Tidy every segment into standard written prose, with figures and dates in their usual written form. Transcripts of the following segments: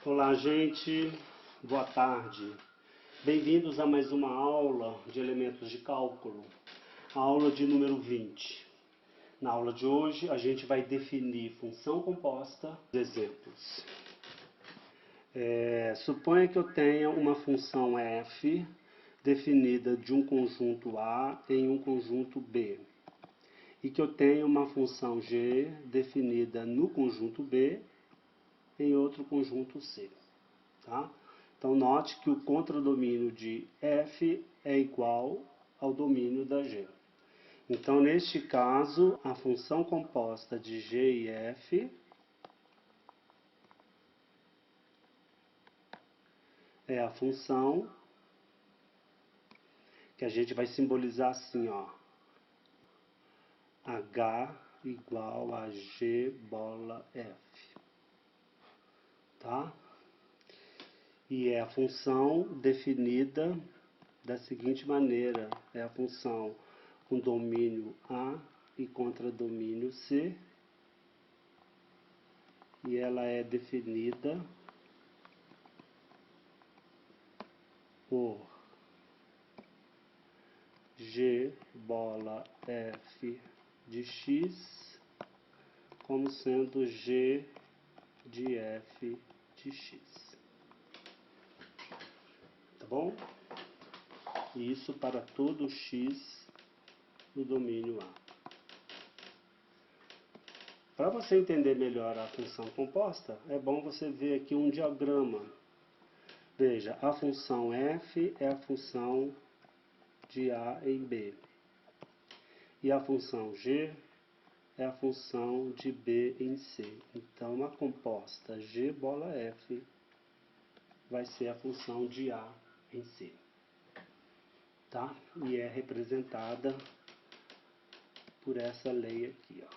Olá, gente. Boa tarde. Bem-vindos a mais uma aula de elementos de cálculo, a aula de número 20. Na aula de hoje, a gente vai definir função composta. Exemplos. Suponha que eu tenha uma função f definida de um conjunto A em um conjunto B, e que eu tenha uma função g definida no conjunto B em outro conjunto C. Tá? Então, note que o contradomínio de f é igual ao domínio da g. Então, neste caso, a função composta de g e f é a função que a gente vai simbolizar assim, ó. H igual a g bola f. Tá? E é a função definida da seguinte maneira: é a função com domínio A e contradomínio C, e ela é definida por g bola f de x como sendo g de f de x. Tá bom? Isso para todo x no domínio A. Para você entender melhor a função composta, é bom você ver aqui um diagrama. Veja, a função f é a função de A em B. E a função g é a função de B em C. Então, a composta g bola f vai ser a função de A em C. Tá? E é representada por essa lei aqui, ó.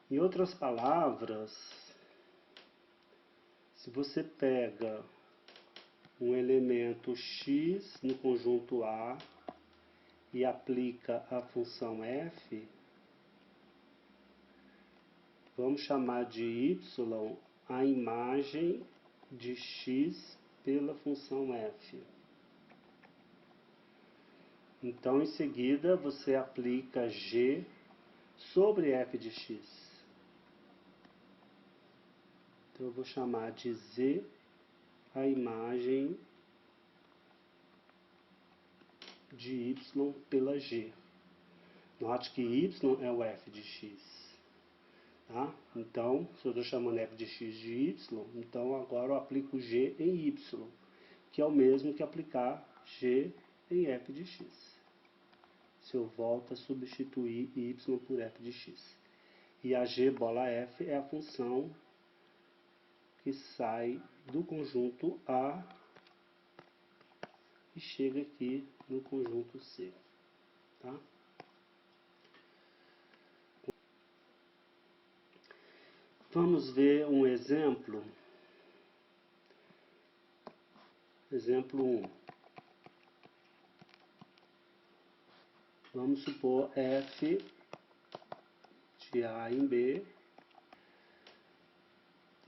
Em outras palavras, se você pega um elemento x no conjunto A e aplica a função f, vamos chamar de y a imagem de x pela função f. Então, em seguida, você aplica g sobre f de x. Então, eu vou chamar de z a imagem de y pela g. Note que y é o f de x. Tá? Então, se eu estou chamando f de x de y, então agora eu aplico g em y, que é o mesmo que aplicar g em f de x. Se eu volto a substituir y por f de x. E a g bola f é a função que sai do conjunto A e chega aqui no conjunto C. Tá? Vamos ver um exemplo. Exemplo 1. Vamos supor f de A em B.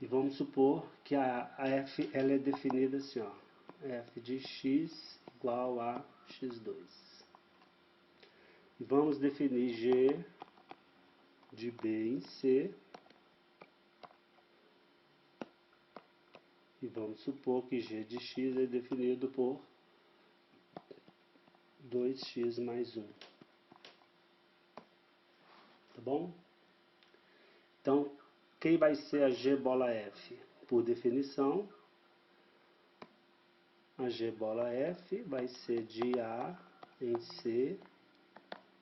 E vamos supor que a f ela é definida assim, ó. F de x igual a x2. E vamos definir g de B em C. E vamos supor que g de x é definido por 2x mais 1. Tá bom? Então, quem vai ser a g bola f? Por definição, a g bola f vai ser de A em C,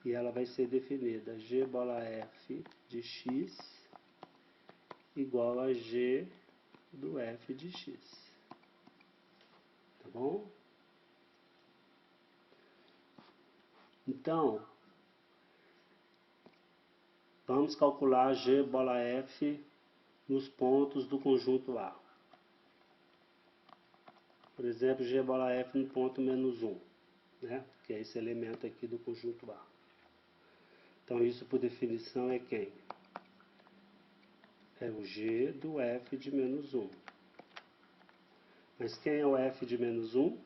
e ela vai ser definida g bola f de x igual a g do f de x. Tá bom? Então, vamos calcular g bola f nos pontos do conjunto A. Por exemplo, g bola f no ponto menos 1, né? Que é esse elemento aqui do conjunto A. Então, isso por definição é quem? É o g do f de menos 1. Mas quem é o f de menos 1?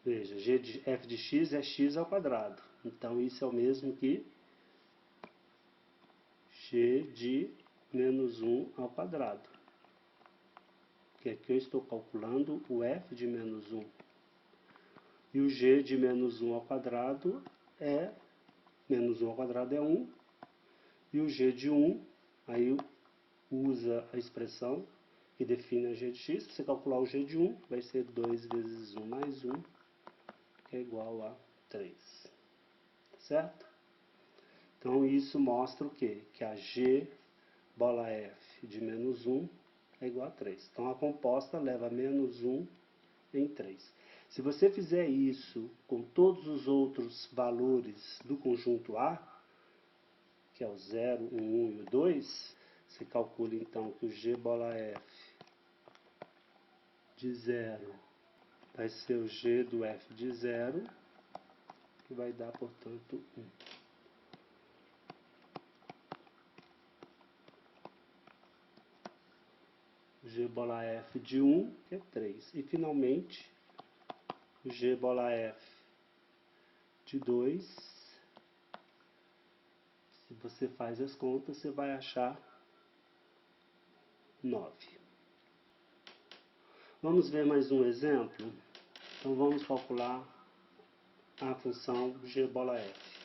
Veja, f de x é x ao quadrado. Então, isso é o mesmo que g de menos 1 ao quadrado. Que aqui eu estou calculando o f de menos 1. E o g de menos 1 ao quadrado é... menos 1 ao quadrado é 1. E o g de 1, aí usa a expressão que define a g de x. Se você calcular o g de 1, vai ser 2 vezes 1 mais 1, que é igual a 3. Certo? Então, isso mostra o quê? Que a g bola f de menos 1 é igual a 3. Então, a composta leva menos 1 em 3. Se você fizer isso com todos os outros valores do conjunto A, que é o 0, o 1 e o 2, você calcula então que o g bola f de 0 vai ser o g do f de 0, que vai dar, portanto, 1. G bola f de 1, que é 3. E, finalmente, o G bola f de 2. Se você faz as contas, você vai achar 9. Vamos ver mais um exemplo? Então, vamos calcular a função G bola f.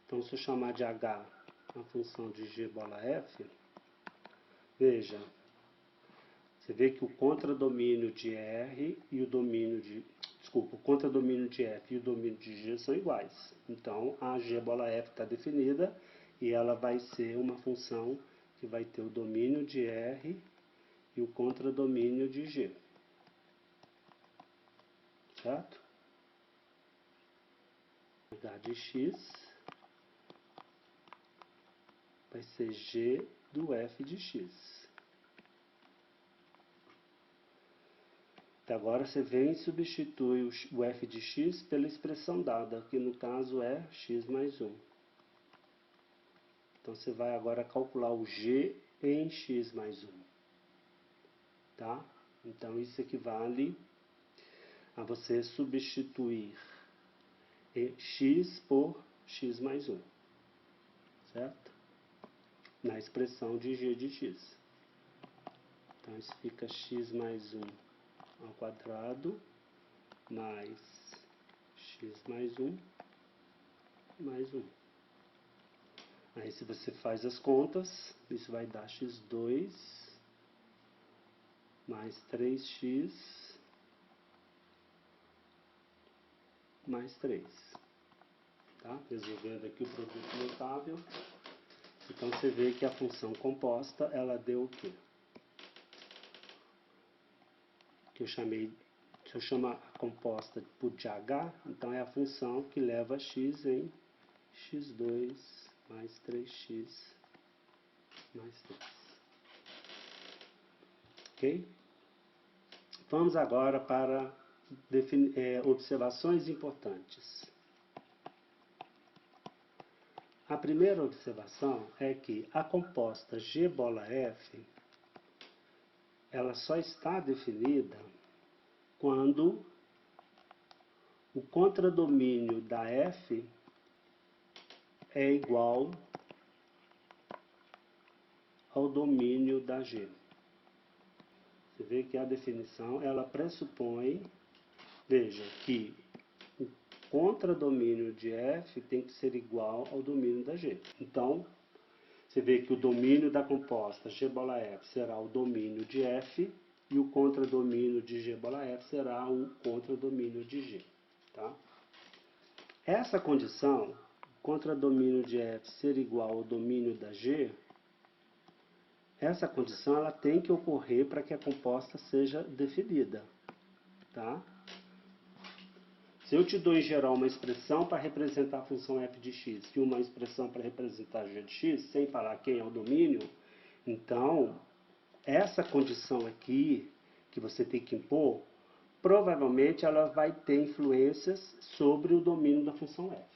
Então, se eu chamar de h a função de G bola f, veja, você vê que o contradomínio de R e o domínio de... Desculpa, o contradomínio de F e o domínio de G são iguais. Então, a G bola F está definida e ela vai ser uma função que vai ter o domínio de R e o contradomínio de G. Certo? H de x vai ser G do F de x. Agora você vem e substitui o f de x pela expressão dada, que no caso é x mais 1. Então você vai agora calcular o g em x mais 1. Tá? Então isso equivale a você substituir x por x mais 1. Certo? Na expressão de g de x. Então isso fica x mais 1 ao quadrado mais x mais 1 mais 1. Aí se você faz as contas, isso vai dar x2 mais 3x mais 3. Tá? Resolvendo aqui o produto notável. Então você vê que a função composta, ela deu o quê? Que eu chamei... Se eu chamar a composta por de h, então é a função que leva x em x2 mais 3x mais 3. Ok? Vamos agora para observações importantes. A primeira observação é que a composta G bola F, ela só está definida quando o contradomínio da F é igual ao domínio da G. Você vê que a definição, ela pressupõe, veja, que o contradomínio de F tem que ser igual ao domínio da G. Então, você vê que o domínio da composta G bola F será o domínio de F e o contradomínio de G bola F será o contradomínio de G. Tá? Essa condição, contradomínio de F ser igual ao domínio da G, essa condição ela tem que ocorrer para que a composta seja definida. Tá? Se eu te dou em geral uma expressão para representar a função f de x e uma expressão para representar g de x, sem falar quem é o domínio, então essa condição aqui que você tem que impor, provavelmente ela vai ter influências sobre o domínio da função f.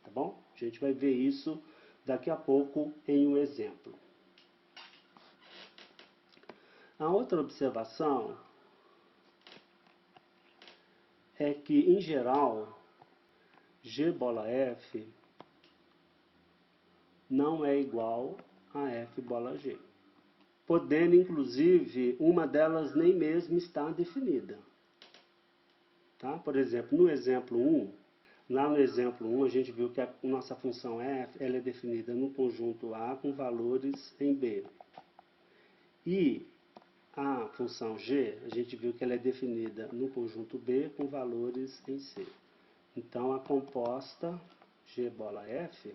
Tá bom? A gente vai ver isso daqui a pouco em um exemplo. A outra observação é que, em geral, G bola F não é igual a F bola G. Podendo, inclusive, uma delas nem mesmo estar definida. Tá? Por exemplo, no exemplo 1, lá no exemplo 1 a gente viu que a nossa função f ela é definida no conjunto A com valores em B. E a função g, a gente viu que ela é definida no conjunto B com valores em C. Então, a composta G bola F,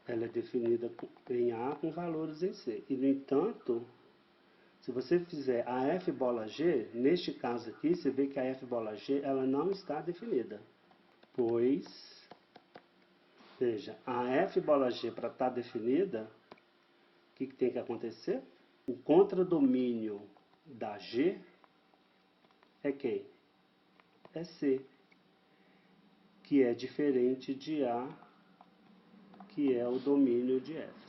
ela é definida em A com valores em C. E, no entanto, se você fizer a F bola G, neste caso aqui, você vê que a F bola G ela não está definida. Pois, veja, a F bola G para estar definida, o que tem que acontecer? O contradomínio da G é quem? É C, que é diferente de A, que é o domínio de F.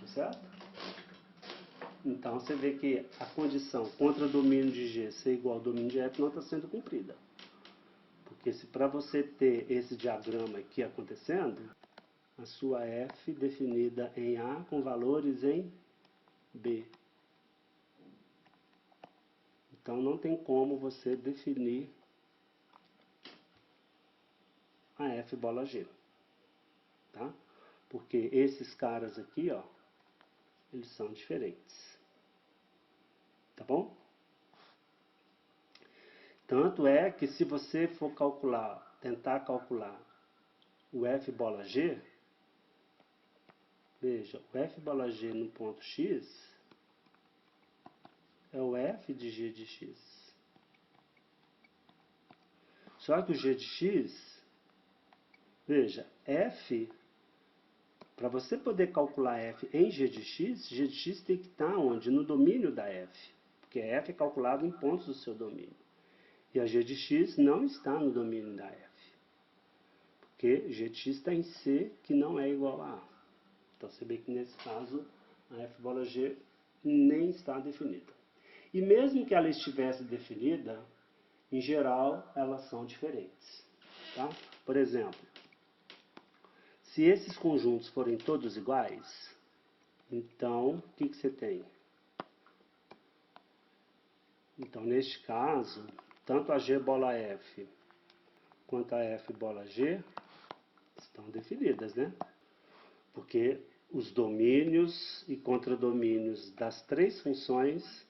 Tá certo? Então, você vê que a condição contradomínio de G ser igual ao domínio de F não está sendo cumprida. Porque se para você ter esse diagrama aqui acontecendo, a sua F definida em A com valores em B. Então não tem como você definir a F bola G. Tá? Porque esses caras aqui, ó, eles são diferentes. Tá bom? Tanto é que se você for calcular, tentar calcular o F bola G, veja, o F bola G no ponto X é o F de G de X. Só que o G de X, veja, F, para você poder calcular F em G de X tem que estar onde? No domínio da F. Porque F é calculado em pontos do seu domínio. E a G de X não está no domínio da F. Porque G de X está em C, que não é igual a A. Então você vê que nesse caso a F bola G nem está definida. E mesmo que ela estivesse definida, em geral elas são diferentes. Tá? Por exemplo, se esses conjuntos forem todos iguais, então o que você tem? Então, neste caso, tanto a G bola F quanto a F bola G estão definidas, né? Porque os domínios e contradomínios das três funções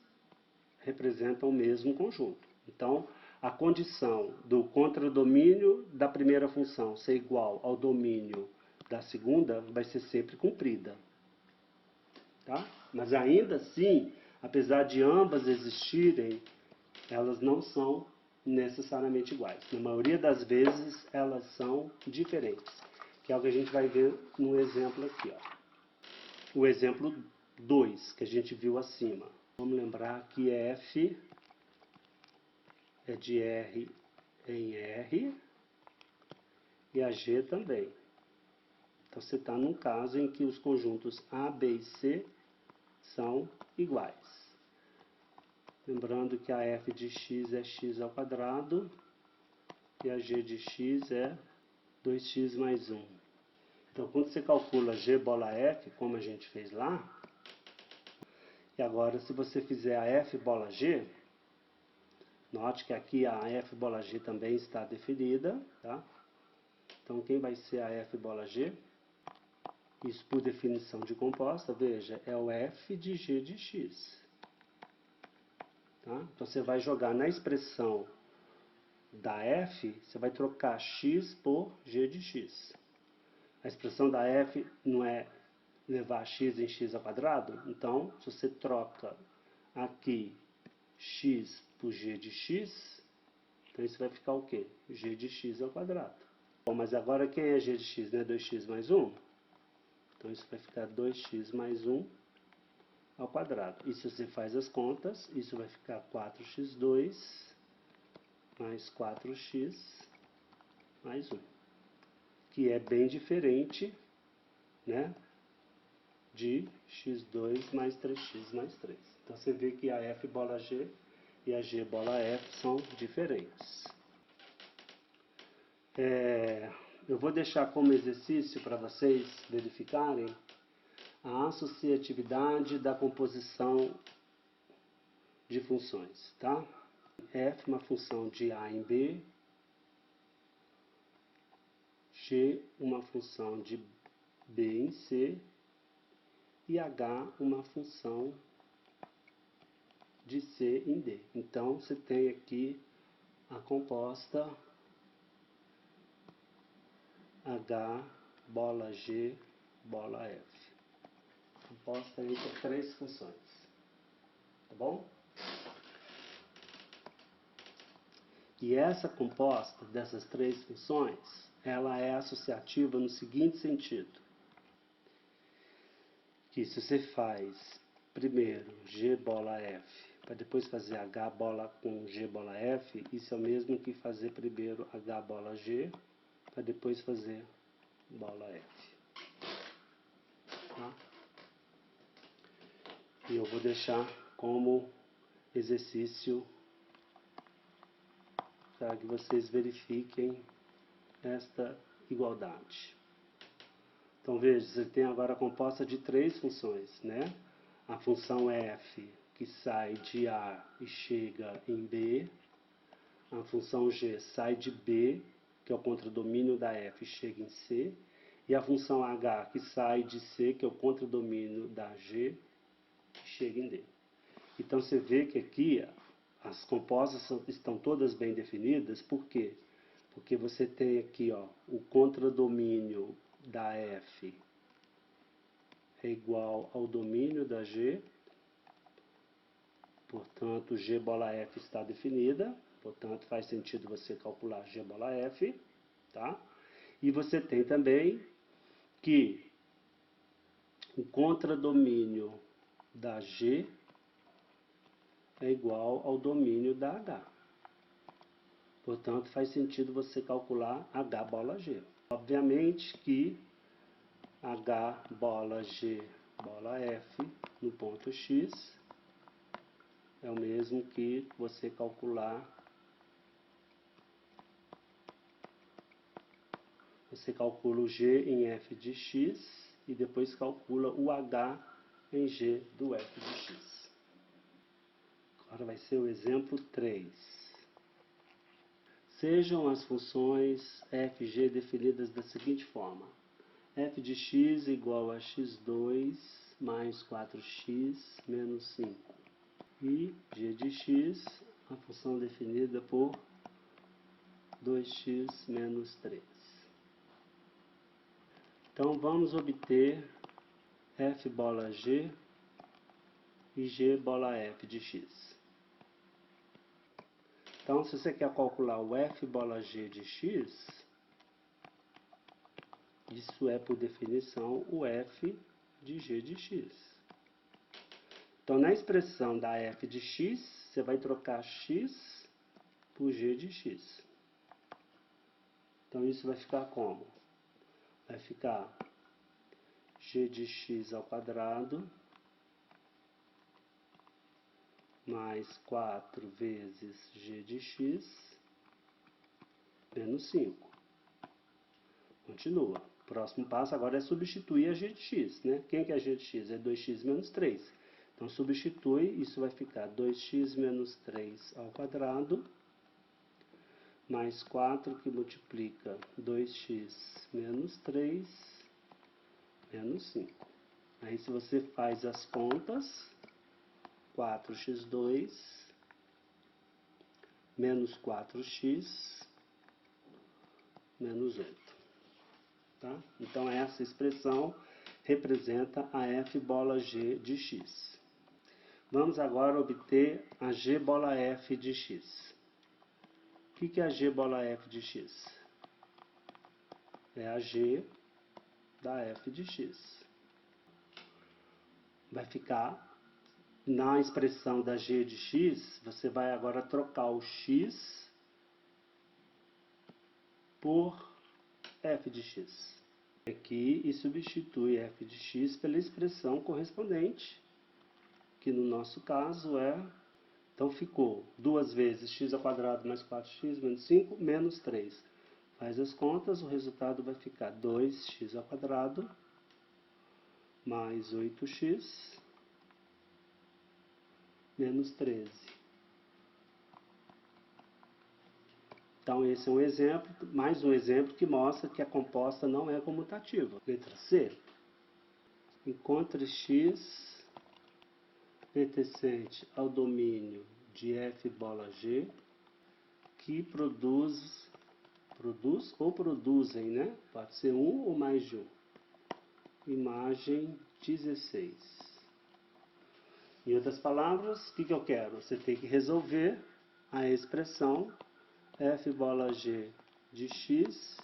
representam o mesmo conjunto. Então, a condição do contradomínio da primeira função ser igual ao domínio da segunda vai ser sempre cumprida. Tá? Mas ainda assim, apesar de ambas existirem, elas não são necessariamente iguais. Na maioria das vezes, elas são diferentes, que é o que a gente vai ver no exemplo aqui. Ó. O exemplo 2, que a gente viu acima. Vamos lembrar que F é de R em R e a G também. Então, você está num caso em que os conjuntos A, B e C são iguais. Lembrando que a F de x é x ao quadrado e a G de x é 2x mais 1. Então, quando você calcula G bola F, como a gente fez lá, e agora se você fizer a F bola G, note que aqui a F bola G também está definida, tá? Então, quem vai ser a F bola G? Isso por definição de composta, veja, é o F de G de x. Tá? Então, você vai jogar na expressão da F, você vai trocar x por G de x. A expressão da F não é levar x em x ao quadrado? Então, se você troca aqui x por G de x, então isso vai ficar o quê? G de x ao quadrado. Bom, mas agora quem é G de x? Não é 2x mais 1? Então isso vai ficar 2x mais 1 ao quadrado. E se você faz as contas, isso vai ficar 4x2 mais 4x mais 1. Que é bem diferente, né, de x2 mais 3x mais 3. Então você vê que a f bola g e a g bola f são diferentes. Eu vou deixar como exercício para vocês verificarem a associatividade da composição de funções, tá? F uma função de A em B, G uma função de B em C e H uma função de C em D. Então você tem aqui a composta H bola G bola F, composta entre três funções, tá bom? E essa composta dessas três funções, ela é associativa no seguinte sentido, que se você faz primeiro G bola F, para depois fazer H bola com G bola F, isso é o mesmo que fazer primeiro H bola G, para depois fazer bola F. Tá? E eu vou deixar como exercício para que vocês verifiquem esta igualdade. Então veja, você tem agora a composta de três funções, né? A função f, que sai de A e chega em B. A função g sai de B, que é o contradomínio da f, e chega em C. E a função h, que sai de C, que é o contradomínio da g, e chega em D. Então você vê que aqui as compostas estão todas bem definidas. Por quê? Porque você tem aqui o contradomínio da f é igual ao domínio da G, portanto G bola F está definida, portanto faz sentido você calcular G bola F, tá? E você tem também que o contradomínio da G é igual ao domínio da H, portanto faz sentido você calcular H bola G. Obviamente que H bola G bola F no ponto X é o mesmo que você calcular, você calcula o G em F de X e depois calcula o H em G do F de X. Agora vai ser o exemplo 3. Sejam as funções f e g definidas da seguinte forma: f de x igual a x2 mais 4x menos 5. E g de x, a função definida por 2x menos 3. Então vamos obter f bola g e g bola f de x. Então se você quer calcular o f bola g de x, isso é por definição o f de g de x. Então na expressão da f de x, você vai trocar x por g de x. Então isso vai ficar como? Vai ficar g de x ao quadrado mais 4 vezes g de x menos 5. Continua. O próximo passo agora é substituir a g de x, né? Quem que é g de x? É 2x menos 3. Então substitui, isso vai ficar 2x menos 3 ao quadrado mais 4 que multiplica 2x menos 3 menos 5. Aí se você faz as contas, 4x2 menos 4x menos 8. Tá? Então essa expressão representa a f bola g de x. Vamos agora obter a g bola f de x. O que é a g bola f de x? É a g da f de x. Vai ficar, na expressão da g de x, você vai agora trocar o x por f de x. Aqui e substitui f de x pela expressão correspondente, que no nosso caso é, então ficou 2 vezes x² mais 4x menos 5 menos 3. Faz as contas, o resultado vai ficar 2x² mais 8x menos 13. Então esse é um exemplo, mais um exemplo que mostra que a composta não é comutativa. Letra C. Encontre x pertencente ao domínio de f bola G que produz ou produzem, né? Pode ser um ou mais de um. Imagem 16. Em outras palavras, o que eu quero? Você tem que resolver a expressão f bola G de x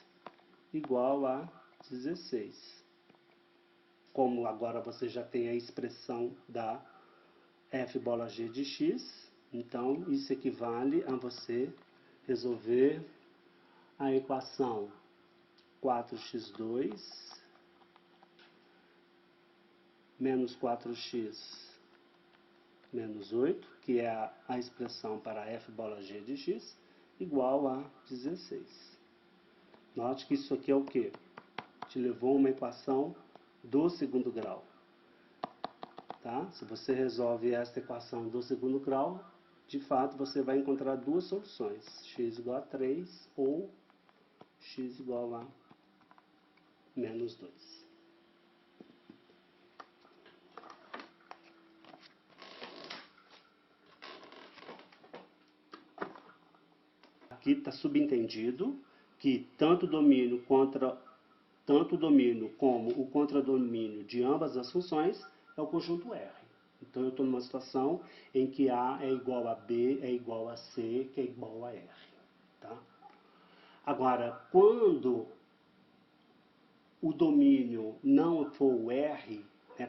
igual a 16. Como agora você já tem a expressão da f bola G de x, então isso equivale a você resolver a equação 4x2 menos 4x menos 8, que é a expressão para f bola G de x, igual a 16. Note que isso aqui é o quê? Te levou a uma equação do segundo grau. Tá? Se você resolve esta equação do segundo grau, de fato você vai encontrar duas soluções, x igual a 3 ou x igual a menos 2. Aqui está subentendido que tanto o domínio como o contradomínio de ambas as funções é o conjunto R. Então eu estou numa situação em que A é igual a B, é igual a C, que é igual a R. Tá? Agora, quando o domínio não for o R,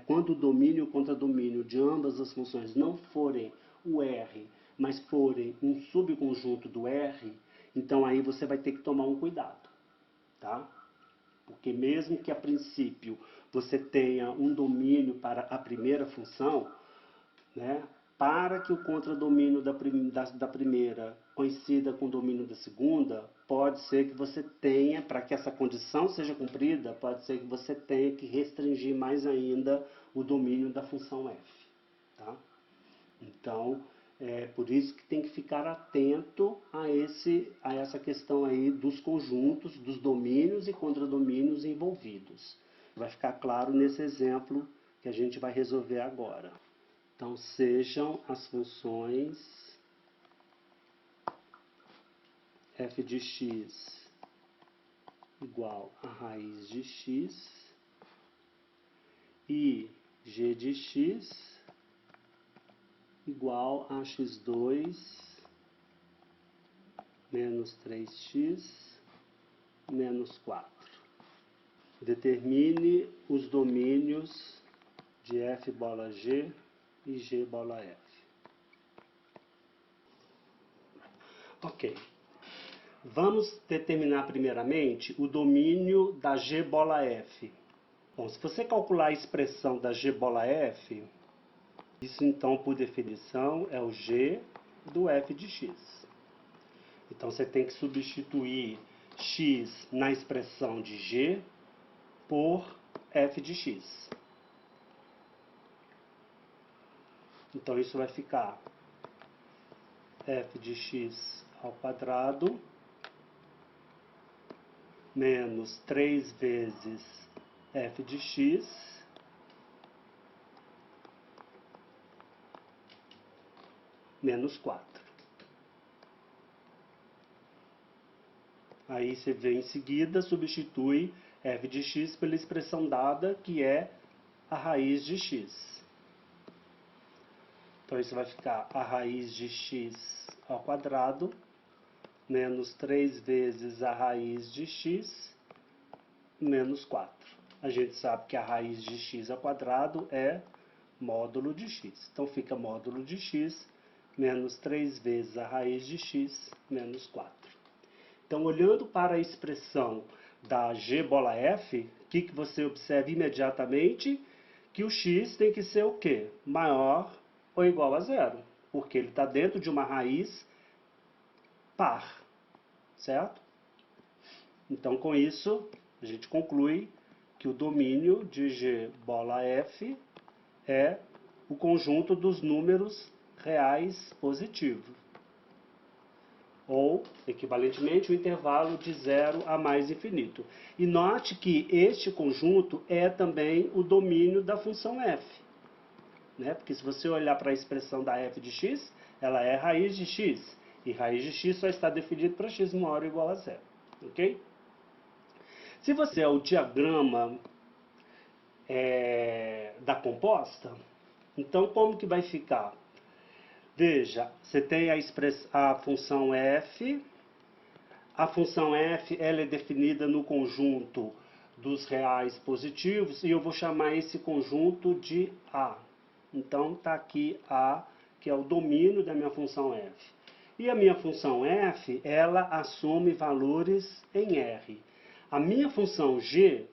quando o domínio e o contradomínio de ambas as funções não forem o R, mas forem um subconjunto do R, então aí você vai ter que tomar um cuidado, tá? Porque mesmo que a princípio você tenha um domínio para a primeira função, né, para que o contradomínio da primeira coincida com o domínio da segunda, pode ser que você tenha, para que essa condição seja cumprida, pode ser que você tenha que restringir mais ainda o domínio da função f. Tá? Então, é por isso que tem que ficar atento a essa questão aí dos conjuntos, dos domínios e contradomínios envolvidos. Vai ficar claro nesse exemplo que a gente vai resolver agora. Então, sejam as funções f de x igual a raiz de x e g de x igual a x2 menos 3x menos 4. Determine os domínios de f bola G e G bola F. Ok. Vamos determinar primeiramente o domínio da G bola F. Bom, se você calcular a expressão da G bola F, isso então, por definição, é o G do f de x. Então você tem que substituir x na expressão de G por f de x. Então isso vai ficar f de x ao quadrado menos 3 vezes f de x menos 4. Aí você vem em seguida, substitui f de x pela expressão dada, que é a raiz de x. Então isso vai ficar a raiz de x ao quadrado menos 3 vezes a raiz de x menos 4. A gente sabe que a raiz de x ao quadrado é módulo de x. Então fica módulo de x menos 3 vezes a raiz de x menos 4. Então, olhando para a expressão da G bola F, o que você observa imediatamente? Que o x tem que ser o quê? Maior ou igual a zero, porque ele está dentro de uma raiz par, certo? Então, com isso, a gente conclui que o domínio de G bola F é o conjunto dos números reais positivos, ou, equivalentemente, o intervalo de 0 a mais infinito. E note que este conjunto é também o domínio da função f, né? Porque se você olhar para a expressão da f de x, ela é raiz de x, e raiz de x só está definido para x maior ou igual a zero, ok? Se você é o diagrama da composta, então como que vai ficar? Veja, você tem a função f. A função f ela é definida no conjunto dos reais positivos e eu vou chamar esse conjunto de A. Então está aqui A, que é o domínio da minha função f. E a minha função f, ela assume valores em R. A minha função g,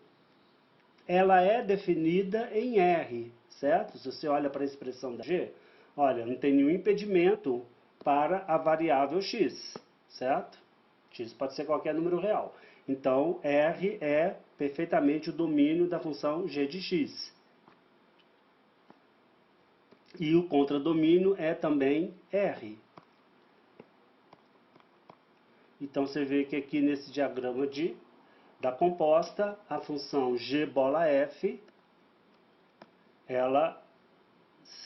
ela é definida em R, certo? Se você olha para a expressão da g, olha, não tem nenhum impedimento para a variável x, certo? X pode ser qualquer número real. Então, R é perfeitamente o domínio da função g de x. E o contradomínio é também R. Então, você vê que aqui nesse diagrama da composta, a função g bola f, ela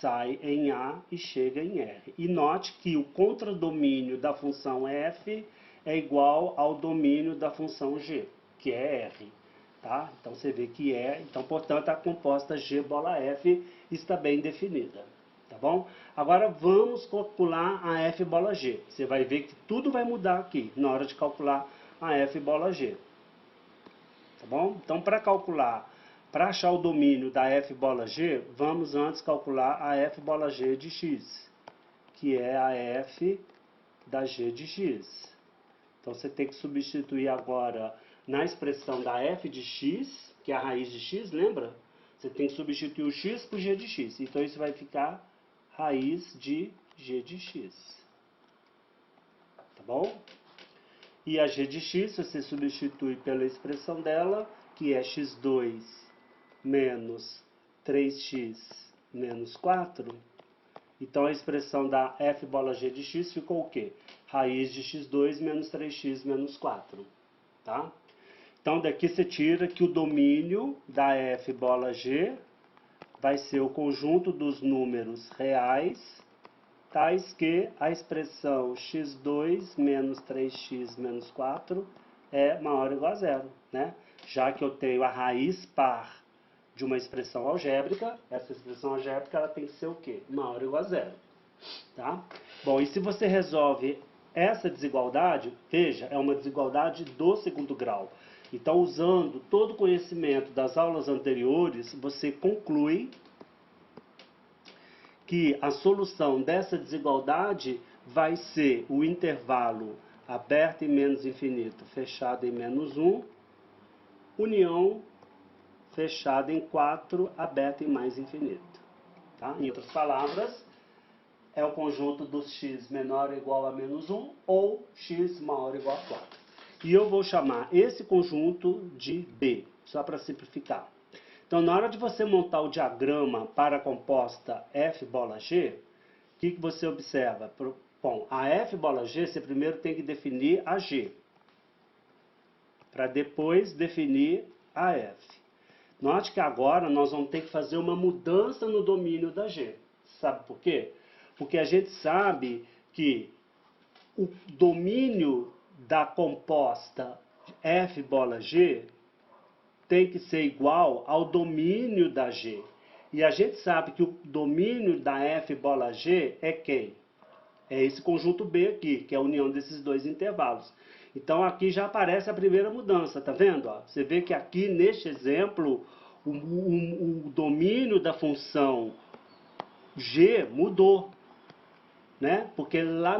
sai em A e chega em R. E note que o contradomínio da função f é igual ao domínio da função g, que é R. Tá? Então você vê que então portanto a composta g bola f está bem definida. Tá bom? Agora vamos calcular a f bola g. Você vai ver que tudo vai mudar aqui na hora de calcular a f bola g. Tá bom? Então para achar o domínio da f bola g, vamos antes calcular a f bola g de x, que é a f da g de x. Então você tem que substituir agora na expressão da f de x, que é a raiz de x, lembra? Você tem que substituir o x por g de x. Então isso vai ficar raiz de g de x. Tá bom? E a g de x você substitui pela expressão dela, que é x2 menos 3x menos 4. Então a expressão da f bola g de x ficou o quê? Raiz de x2 menos 3x menos 4. Tá? Então daqui você tira que o domínio da f bola g vai ser o conjunto dos números reais, tais que a expressão x2 menos 3x menos 4 é maior ou igual a zero, né? Já que eu tenho a raiz par de uma expressão algébrica, essa expressão algébrica ela tem que ser o quê? Maior ou igual a zero. Tá? Bom, e se você resolve essa desigualdade, veja, é uma desigualdade do segundo grau. Então, usando todo o conhecimento das aulas anteriores, você conclui que a solução dessa desigualdade vai ser o intervalo aberto em menos infinito, fechado em menos 1, união fechada em 4, aberta em mais infinito. Tá? Em outras palavras, é o conjunto dos x menor ou igual a menos 1 ou x maior ou igual a 4. E eu vou chamar esse conjunto de B, só para simplificar. Então, na hora de você montar o diagrama para a composta f bola g, o que você observa? Bom, a f bola g, você primeiro tem que definir a g, para depois definir a f. Note que agora nós vamos ter que fazer uma mudança no domínio da g. Sabe por quê? Porque a gente sabe que o domínio da composta f bola g tem que ser igual ao domínio da g. E a gente sabe que o domínio da f bola g é quem? É esse conjunto B aqui, que é a união desses dois intervalos. Então aqui já aparece a primeira mudança, tá vendo? Você vê que aqui neste exemplo o domínio da função g mudou, né? Porque lá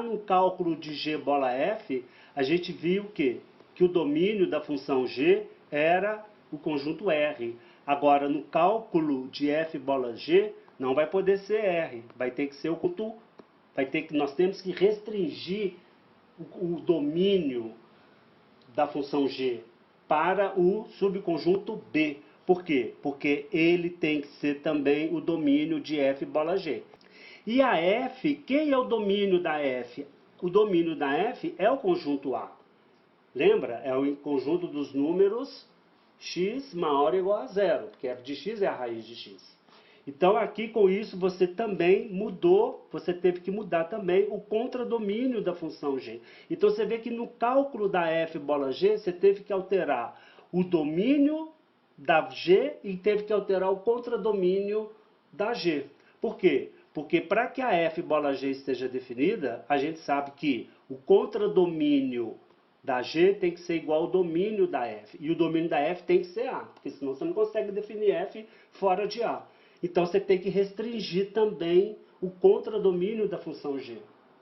no cálculo de g bola f, a gente viu que o domínio da função g era o conjunto R. Agora, no cálculo de f bola g, não vai poder ser R, vai ter que ser o conjunto, nós temos que restringir o domínio da função g para o subconjunto B. Por quê? Porque ele tem que ser também o domínio de f bola g. E a f, quem é o domínio da f? O domínio da f é o conjunto A. Lembra? É o conjunto dos números x maior ou igual a zero, porque f de x é a raiz de x. Então aqui com isso você também mudou, você teve que mudar também o contradomínio da função g. Então você vê que no cálculo da f bola g, você teve que alterar o domínio da g e teve que alterar o contradomínio da g. Por quê? Porque para que a f bola g esteja definida, a gente sabe que o contradomínio da g tem que ser igual ao domínio da f. E o domínio da f tem que ser A, porque senão você não consegue definir f fora de A. Então você tem que restringir também o contradomínio da função g.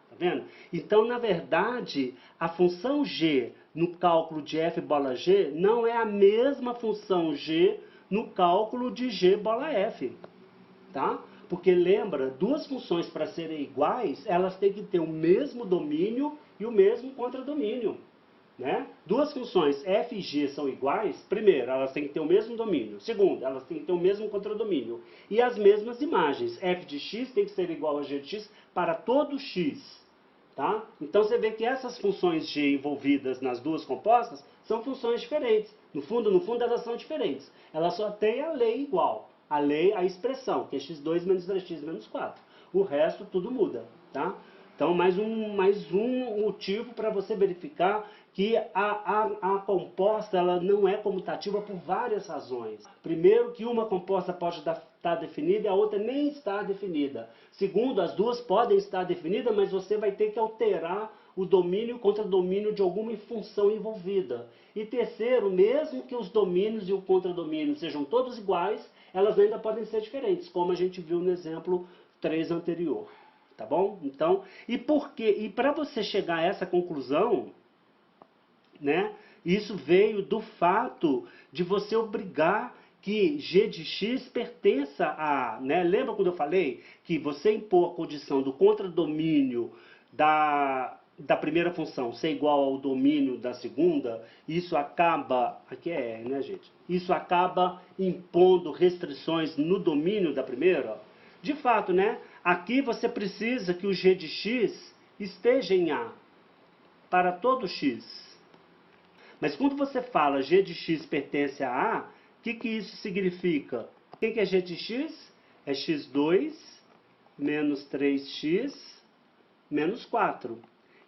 Tá vendo? Então, na verdade, a função g no cálculo de f bola g não é a mesma função g no cálculo de g bola f. Tá? Porque lembra, duas funções para serem iguais, elas têm que ter o mesmo domínio e o mesmo contradomínio. Né? Duas funções f e g são iguais, primeiro, elas têm que ter o mesmo domínio. Segundo, elas têm que ter o mesmo contradomínio. E as mesmas imagens. F de x tem que ser igual a g de x para todo x. Tá? Então você vê que essas funções g envolvidas nas duas compostas são funções diferentes. No fundo, elas são diferentes. Elas só têm a lei igual. A lei, a expressão, que é x2 menos 3x menos 4. O resto tudo muda. Tá? Então, mais um motivo para você verificar que a composta ela não é comutativa por várias razões. Primeiro, que uma composta pode estar definida e a outra nem está definida. Segundo, as duas podem estar definidas, mas você vai ter que alterar o domínio e o contradomínio de alguma função envolvida. E terceiro, mesmo que os domínios e o contradomínio sejam todos iguais, elas ainda podem ser diferentes, como a gente viu no exemplo 3 anterior. Tá bom? Então, e por quê? E para você chegar a essa conclusão, né, isso veio do fato de você obrigar que g de x pertença a, né, lembra quando eu falei que você impor a condição do contradomínio da primeira função ser igual ao domínio da segunda, isso acaba, aqui é R, né, gente? Isso acaba impondo restrições no domínio da primeira. De fato, né? Aqui você precisa que o g de x esteja em A para todo x. Mas quando você fala g de x pertence a A, o que isso significa? O que é g de x? É x2 menos 3x menos 4.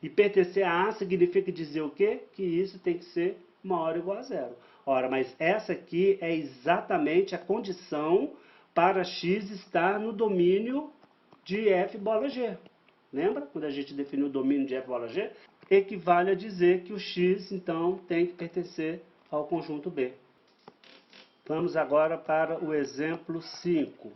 E pertencer a A significa dizer o quê? Que isso tem que ser maior ou igual a zero. Ora, mas essa aqui é exatamente a condição para x estar no domínio de f bola g. Lembra? Quando a gente definiu o domínio de f bola g, equivale a dizer que o x, então, tem que pertencer ao conjunto B. Vamos agora para o exemplo 5.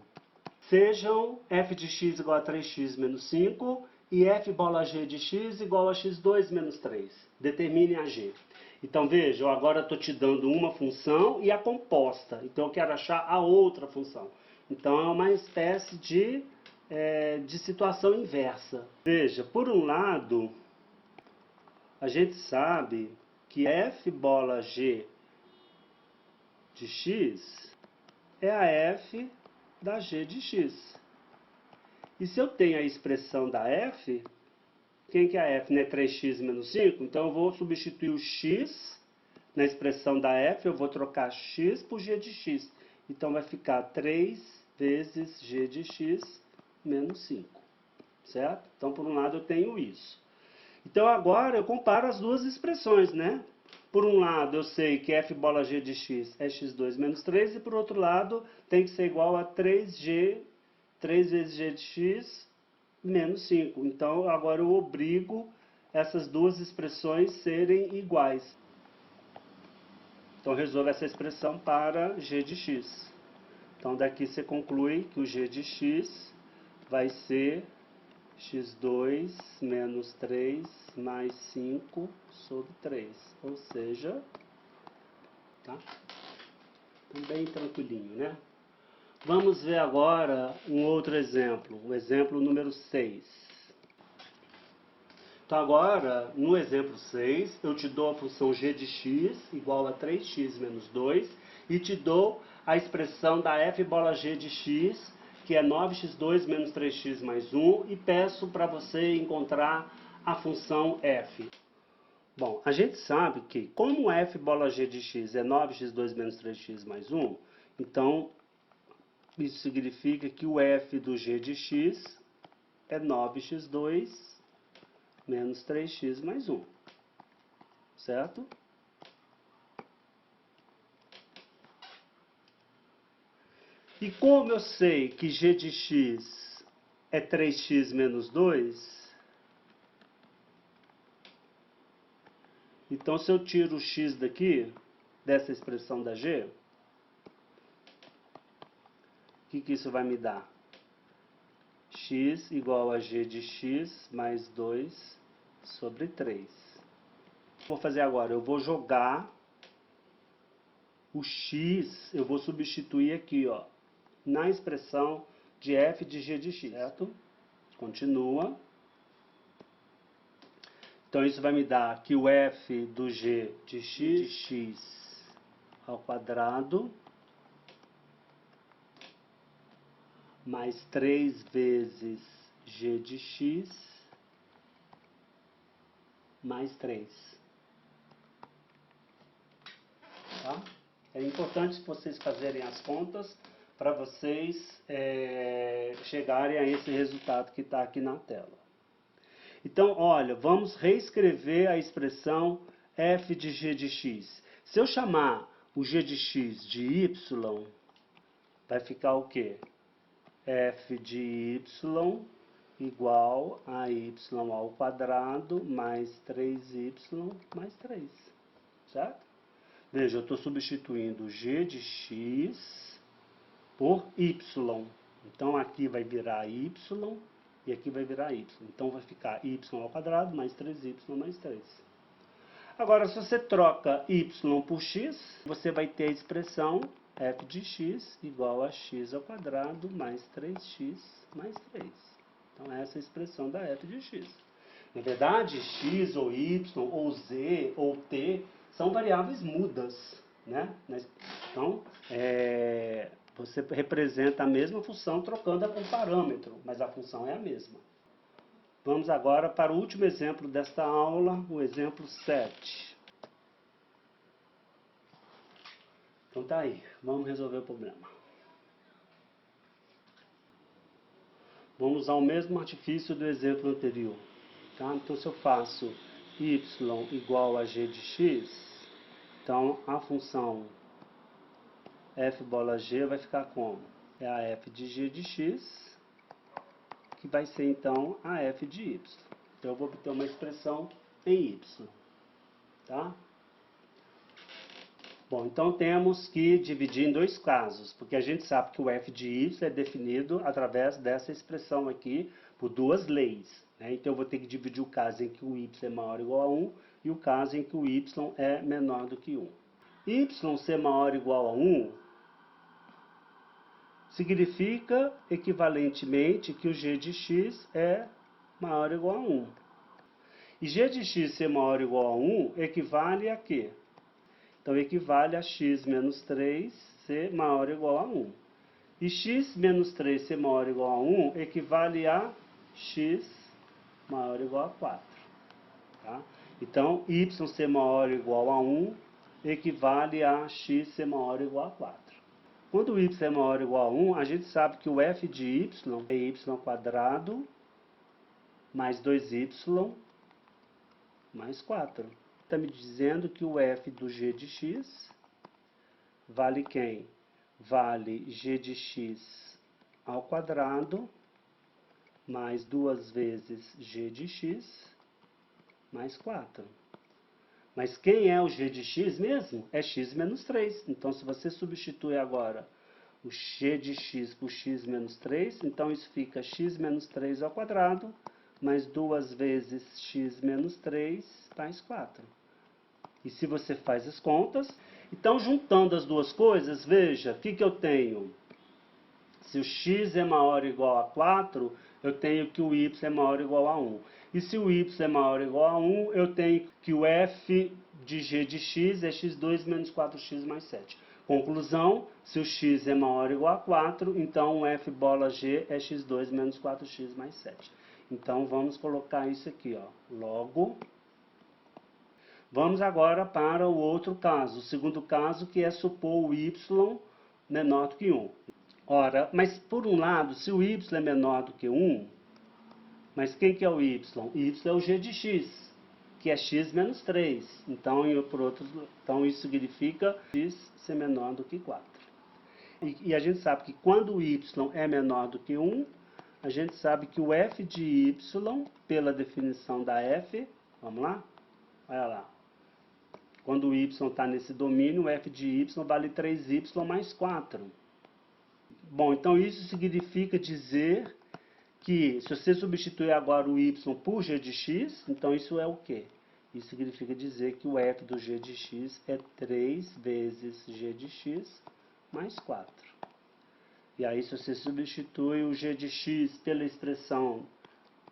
Sejam f de x igual a 3x menos 5 e f bola g de x igual a x2 menos 3. Determine a g. Então, veja, eu agora estou te dando uma função e a composta. Então, eu quero achar a outra função. Então, é uma espécie de situação inversa. Veja, por um lado, a gente sabe que f bola g de x é a f da g de x. E se eu tenho a expressão da f, quem que é a f? Né? 3x menos 5? Então eu vou substituir o x na expressão da f, eu vou trocar x por g de x. Então vai ficar 3 vezes g de x menos 5. Certo? Então por um lado eu tenho isso. Então agora eu comparo as duas expressões, né? Por um lado eu sei que f bola g de x é x2 menos 3 e por outro lado tem que ser igual a 3 vezes g de x menos 5. Então agora eu obrigo essas duas expressões serem iguais. Então resolvo essa expressão para g de x. Então daqui você conclui que o g de x vai ser x2 menos 3 mais 5 sobre 3. Ou seja, tá? Bem tranquilinho, né? Vamos ver agora um outro exemplo, o exemplo número 6. Então agora, no exemplo 6, eu te dou a função g de x igual a 3x menos 2 e te dou a expressão da f bola g de x, que é 9x2 menos 3x mais 1, e peço para você encontrar a função f. Bom, a gente sabe que como f bola g de x é 9x2 menos 3x mais 1, então isso significa que o f do g de x é 9x2 menos 3x mais 1, certo? E como eu sei que g de x é 3x menos 2, então se eu tiro o x daqui, dessa expressão da g, o que isso vai me dar? X igual a g de x mais 2 sobre 3. Vou fazer agora, eu vou jogar o x, eu vou substituir aqui, ó, na expressão de f de g de x, certo? Continua. Então isso vai me dar que o f do g de x ao quadrado mais 3 vezes g de x mais 3. Tá? É importante vocês fazerem as contas para vocês chegarem a esse resultado que está aqui na tela. Então, olha, vamos reescrever a expressão f de g de x. Se eu chamar o g de x de y, vai ficar o quê? F de y igual a y ao quadrado mais 3y mais 3, certo? Veja, eu estou substituindo g de x por y. Então aqui vai virar y e aqui vai virar y. Então vai ficar y ao quadrado mais 3y mais 3. Agora, se você troca y por x, você vai ter a expressão f de x igual a x ao quadrado mais 3x mais 3. Então essa é a expressão da f de x. Na verdade, x ou y ou z ou t são variáveis mudas, né? Então, você representa a mesma função trocando com parâmetro, mas a função é a mesma. Vamos agora para o último exemplo desta aula, o exemplo 7. Então tá aí, vamos resolver o problema. Vamos usar o mesmo artifício do exemplo anterior. Tá? Então se eu faço y igual a g de x, então a função f bola g vai ficar como? É a f de g de x, que vai ser então a f de y. Então eu vou obter uma expressão em y. Tá? Bom, então temos que dividir em dois casos, porque a gente sabe que o f de y é definido através dessa expressão aqui, por duas leis. Né? Então eu vou ter que dividir o caso em que o y é maior ou igual a 1 e o caso em que o y é menor do que 1. Y ser maior ou igual a 1 significa equivalentemente que o g de x é maior ou igual a 1. E g de x ser maior ou igual a 1 equivale a quê? Então, equivale a x menos 3 ser maior ou igual a 1. E x menos 3 ser maior ou igual a 1 equivale a x maior ou igual a 4. Tá? Então, y ser maior ou igual a 1 equivale a x ser maior ou igual a 4. Quando o y é maior ou igual a 1, a gente sabe que o f de y é y ao quadrado mais 2y mais 4. Está me dizendo que o f do g de x vale quem? Vale g de x ao quadrado mais 2 vezes g de x mais 4. Mas quem é o g de x mesmo? É x menos 3. Então, se você substituir agora o g de x por x menos 3, então isso fica x menos 3 ao quadrado mais 2 vezes x menos 3 mais 4. E se você faz as contas, então juntando as duas coisas, veja, o que eu tenho? Se o x é maior ou igual a 4, eu tenho que o y é maior ou igual a 1. E se o y é maior ou igual a 1, eu tenho que o f de g de x é x2 menos 4x mais 7. Conclusão, se o x é maior ou igual a 4, então o f bola g é x2 menos 4x mais 7. Então vamos colocar isso aqui, ó. Logo, vamos agora para o outro caso, o segundo caso, que é supor o y menor do que 1. Ora, mas por um lado, se o y é menor do que 1, mas quem que é o y? Y é o g de x, que é x menos 3. Então, então isso significa x ser menor do que 4. E a gente sabe que quando o y é menor do que 1, a gente sabe que o f de y, pela definição da f, vamos lá? Olha lá. Quando o y está nesse domínio, o f de y vale 3y mais 4. Bom, então isso significa dizer que, se você substituir agora o y por g de x, então isso é o quê? Isso significa dizer que o f do g de x é 3 vezes g de x mais 4. E aí, se você substitui o g de x pela expressão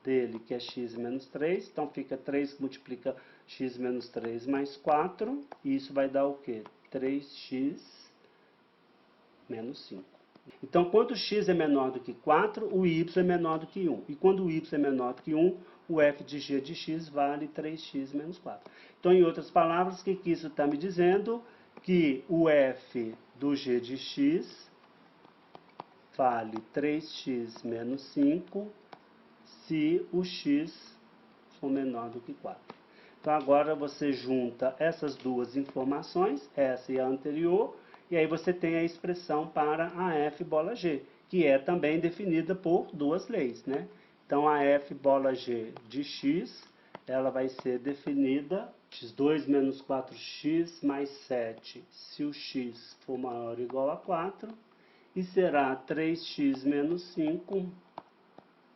dele, que é x menos 3, então fica 3 que multiplica x menos 3 mais 4, e isso vai dar o quê? 3x menos 5. Então, quando x é menor do que 4, o y é menor do que 1. E quando o y é menor do que 1, o f de g de x vale 3x menos 4. Então, em outras palavras, o que isso está me dizendo? Que o f do g de x vale 3x menos 5 se o x for menor do que 4. Então, agora você junta essas duas informações, essa e a anterior, e aí você tem a expressão para a f bola g, que é também definida por duas leis, né? Então, a f bola g de x, ela vai ser definida x2 menos 4x mais 7, se o x for maior ou igual a 4, e será 3x menos 5,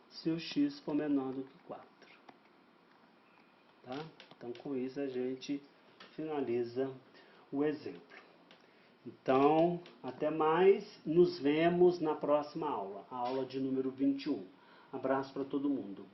se o x for menor do que 4. Tá? Então, com isso, a gente finaliza o exemplo. Então, até mais. Nos vemos na próxima aula, a aula de número 21. Abraço para todo mundo.